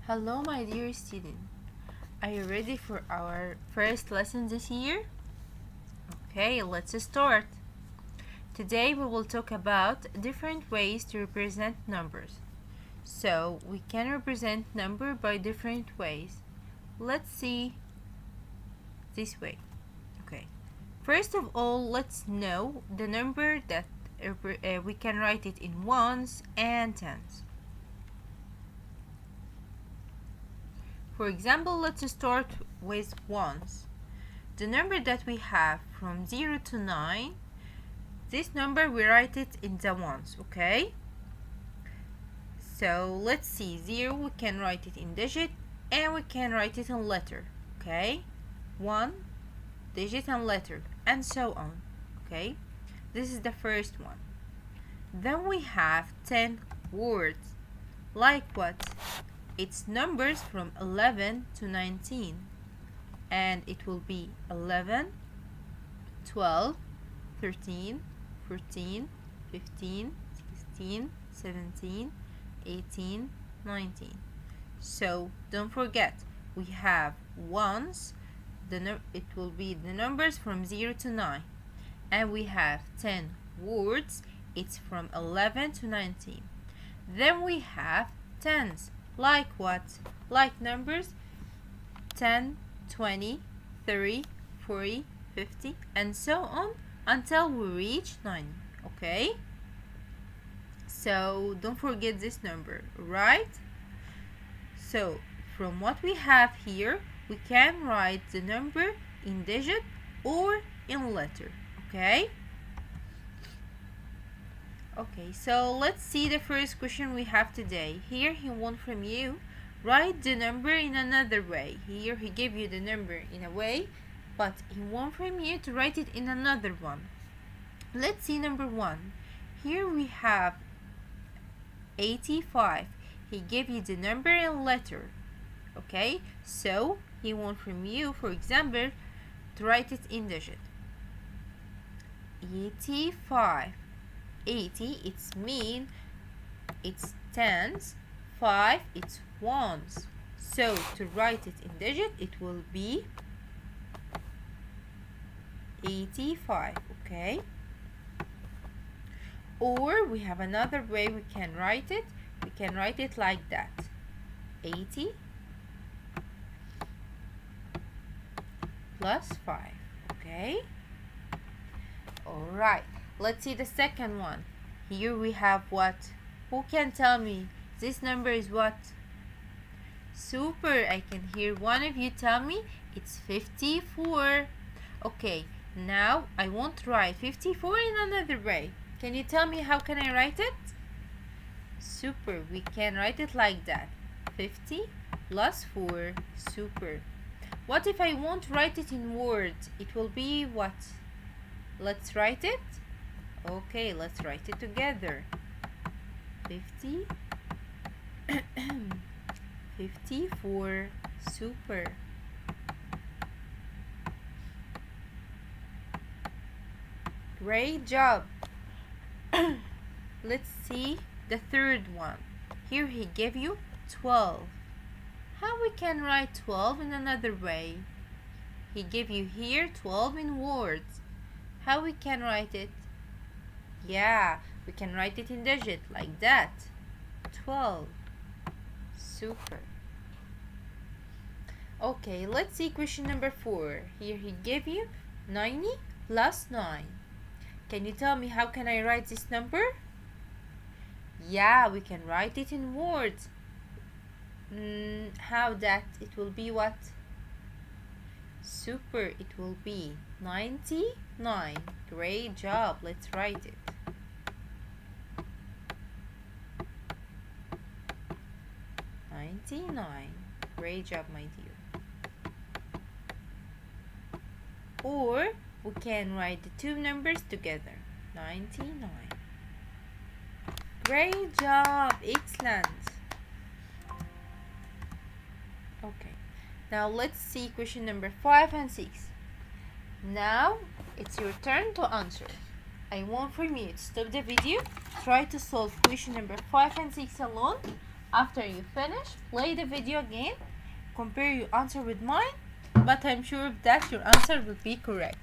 Hello, my dear student. Are you ready for our first lesson this year? Okay, let's start. Today we will talk about different ways to represent numbers. So we can represent number by different ways. Let's see this way. Okay. First of all, let's know the number that we can write it in ones and tens. For example, let's start with ones. The number that we have from 0 to 9, this number we write it in the ones, okay? So let's see, 0 we can write it in digit and we can write it in letter, okay? 1, digit and letter, and so on, okay? This is the first one. Then we have 10 words. Like what? It's numbers from 11 to 19. And it will be 11, 12, 13, 14, 15, 16, 17, 18, 19. So don't forget, we have ones, it will be the numbers from 0 to 9. And we have 10 words, it's from 11 to 19. Then we have tens. Like what? Like numbers 10, 20, 30, 40, 50, and so on until we reach 9. Okay? So don't forget this number, right? So from what we have here, we can write the number in digit or in letter. Okay? Okay, so let's see the first question we have today. Here he wants from you, write the number in another way. Here he gave you the number in a way, but he wants from you to write it in another one. Let's see number 1. Here we have 85. He gave you the number in letter. Okay, so he wants from you, for example, to write it in digit. 85. 80, it's tens, 5, it's ones. So to write it in digit, it will be 85, okay? Or we have another way we can write it. We can write it like that. 80 plus 5, okay? All right. Let's see the second one. Here we have what? Who can tell me this number is what? Super, I can hear one of you tell me it's 54. Okay, now I want to write 54 in another way. Can you tell me how can I write it? Super, we can write it like that. 50 plus 4, super. What if I want to write it in words? It will be what? Let's write it. Okay, let's write it together. 50 54, super. Great job. Let's see the third one. Here he gave you 12. How we can write 12 in another way? He gave you here 12 in words. How we can write it? Yeah, we can write it in digit like that. 12. Super. Okay, let's see question number 4. Here he gave you 90 plus 9. Can you tell me how can I write this number? Yeah, we can write it in words. How that? It will be what? Super, it will be 99. Great job. Let's write it. 99. Great job, my dear. Or we can write the two numbers together. 99. Great job. Excellent. Okay. Now let's see question number 5 and 6. Now it's your turn to answer. I want from you to stop the video, try to solve question number 5 and 6 alone, After you finish, play the video again, compare your answer with mine, but I'm sure that your answer will be correct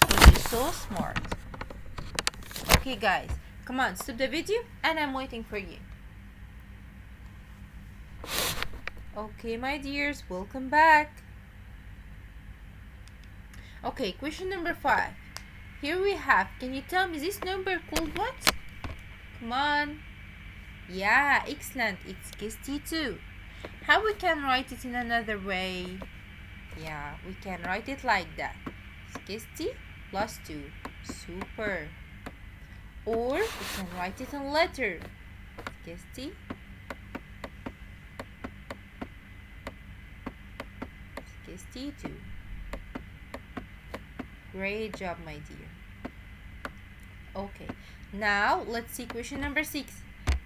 because you're so smart. Okay guys, come on, stop the video and I'm waiting for you. Okay my dears, welcome back. Okay, question number 5. Here we have, can you tell me this number called what? Come on. Yeah, excellent, it's 62. How we can write it in another way? Yeah, we can write it like that. 60 plus 2. Super. Or we can write it in letter. 60 62. Great job, my dear. Okay, now let's see question number 6.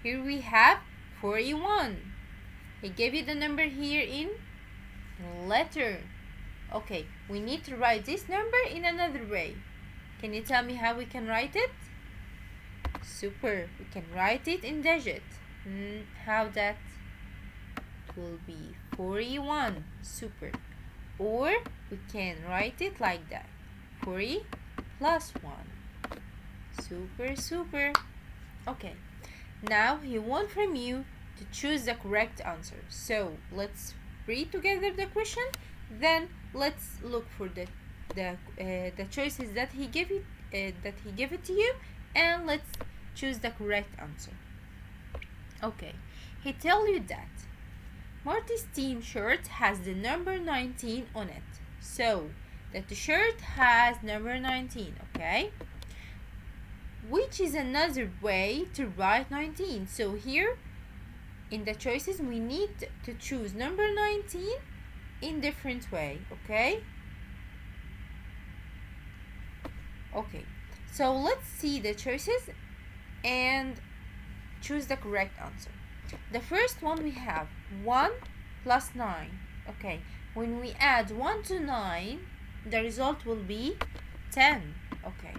Here we have 41. He gave you the number here in letter. Okay, we need to write this number in another way. Can you tell me how we can write it? Super, we can write it in digit. How that? It will be 41. Super. Or we can write it like that. 40 plus 1. Super, super. Okay, now he wants from you to choose the correct answer. So let's read together the question, then let's look for the choices that he gave it to you, and let's choose the correct answer. Okay, he tell you that Marty's team shirt has the number 19 on it. So the t-shirt has number 19, okay? Which is another way to write 19. So here in the choices we need to choose number 19 in different way, okay? Okay, so let's see the choices and choose the correct answer. The first one we have 1 plus 9. Okay, when we add 1 to 9, the result will be 10. Okay,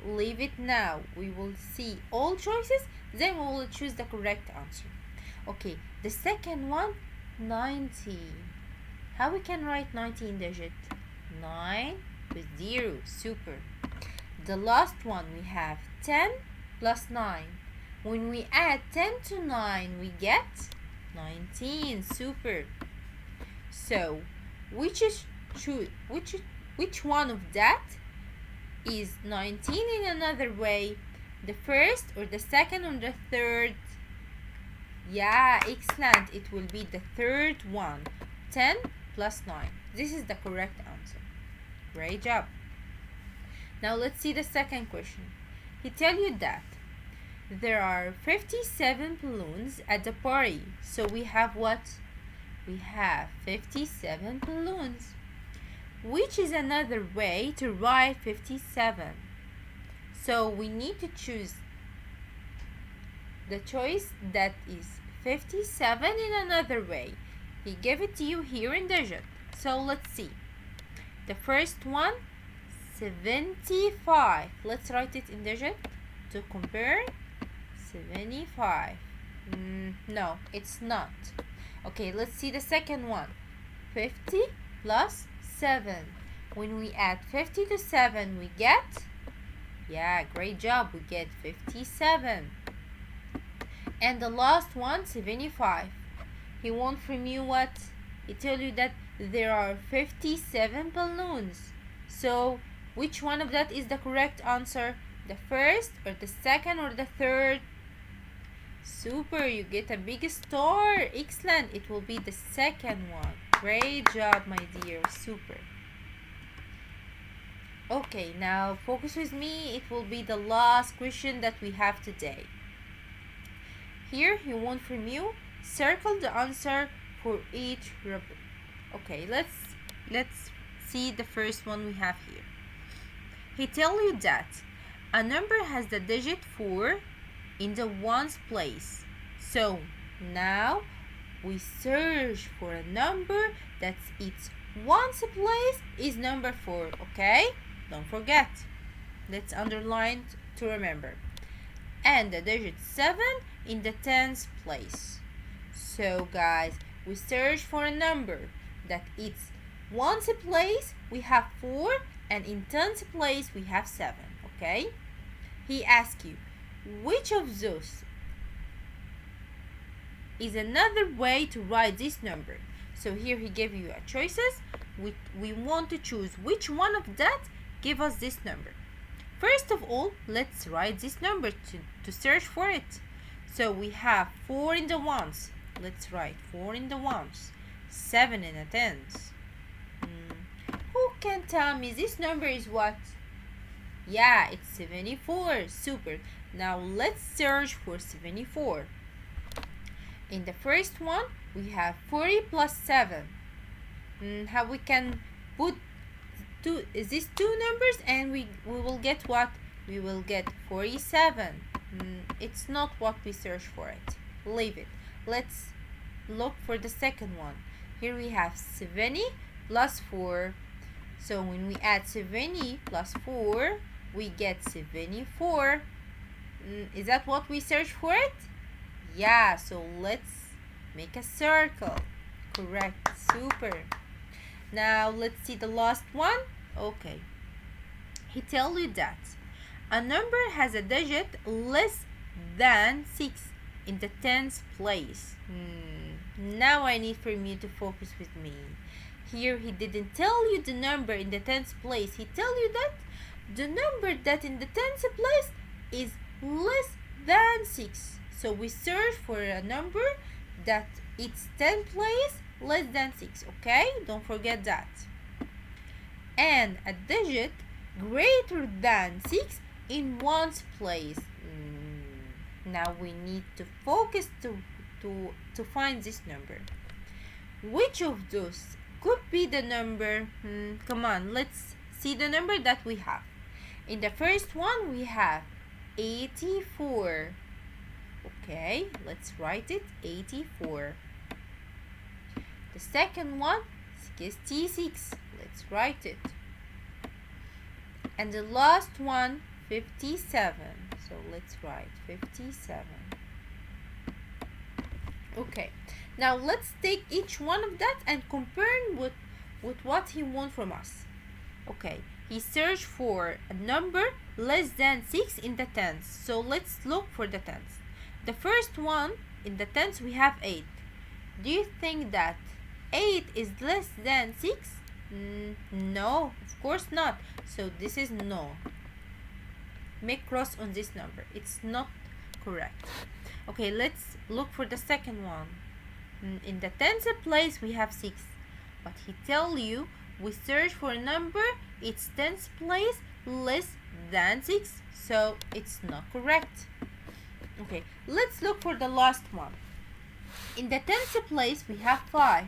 leave it now. We will see all choices, then we will choose the correct answer. Okay, the second one, 90. How we can write 90 in digit? 9 with 0. Super. The last one we have 10 plus 9. When we add 10 to 9, we get 19. Super. So, which one of that is 19 in another way? The first or the second or the third? Yeah, excellent. It will be the third one. 10 plus 9. This is the correct answer. Great job. Now let's see the second question. He tell you that there are 57 balloons at the party. So we have what? We have 57 balloons. Which is another way to write 57? So we need to choose the choice that is 57 in another way. He gave it to you here in digit. So let's see. The first one, 75. Let's write it in digit to compare. 75. No, it's not. Okay, let's see the second one. 50 plus 7. When we add 50 to 7, we get, yeah, great job, we get 57. And the last one, 75. He wants from you what? He tell you that there are 57 balloons. So, which one of that is the correct answer? The first or the second or the third? Super, you get a big star. Excellent. It will be the second one. Great job, my dear. Super. Okay, now focus with me. It will be the last question that we have today. Here he wants from you, circle the answer for each rubric. Okay, let's see the first one we have here. He tell you that a number has the digit 4 in the ones place. So now we search for a number that's its ones place is number 4. Okay, don't forget. Let's underline to remember. and the digit 7 in the tens place. So guys, we search for a number that it's ones place we have 4 and in tens place we have 7. Okay, he asks you which of those is another way to write this number. So here he gave you a choices. We want to choose which one of that give us this number. First of all, let's write this number to search for it. So we have 4 in the ones. Let's write 4 in the ones, 7 in the tens. Who can tell me this number is what? Yeah, it's 74. Super. Now let's search for 74. In the first one, we have 40 plus 7. How we can put these two numbers and we will get what? We will get 47. It's not what we search for it. Leave it. Let's look for the second one. Here we have 70 plus 4. So when we add 70 plus 4, we get 74. Is that what we search for it? Yeah, so let's make a circle. Correct. Super. Now let's see the last one. Okay. He tells you that a number has a digit less than 6 in the tens place. Now I need for you to focus with me. Here he didn't tell you the number in the tens place. He tell you that the number that in the tens place is less than 6. So we search for a number that it's 10 place less than 6. Okay, don't forget that. And a digit greater than 6 in ones place. Now we need to focus to find this number. Which of those could be the number? Come on, let's see the number that we have. In the first one we have 84. Okay, let's write it, 84. The second one, 66. Let's write it. And the last one, 57. So let's write 57. Okay, now let's take each one of that and compare with what he wants from us. Okay, he searched for a number less than 6 in the tens. So let's look for the tens. The first one, in the tens we have 8. Do you think that 8 is less than 6? No, of course not. So this is no. Make cross on this number. It's not correct. Okay, let's look for the second one. In the tens place we have 6. But he tell you we search for a number, it's tens place less than 6. So it's not correct. Okay, let's look for the last one. In the tens place we have 5.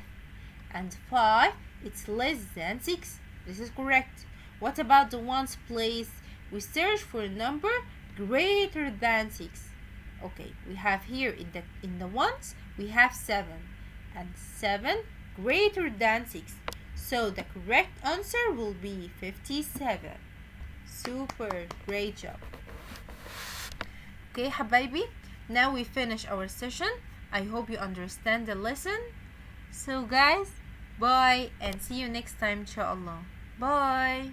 And 5, it's less than 6. This is correct. What about the ones place? We search for a number greater than 6. Okay, we have here in the ones we have 7. And 7 greater than 6. So the correct answer will be 57. Super, great job. Okay, حبايبي, now we finish our session. I hope you understand the lesson. So guys, bye and see you next time, inshallah. Bye.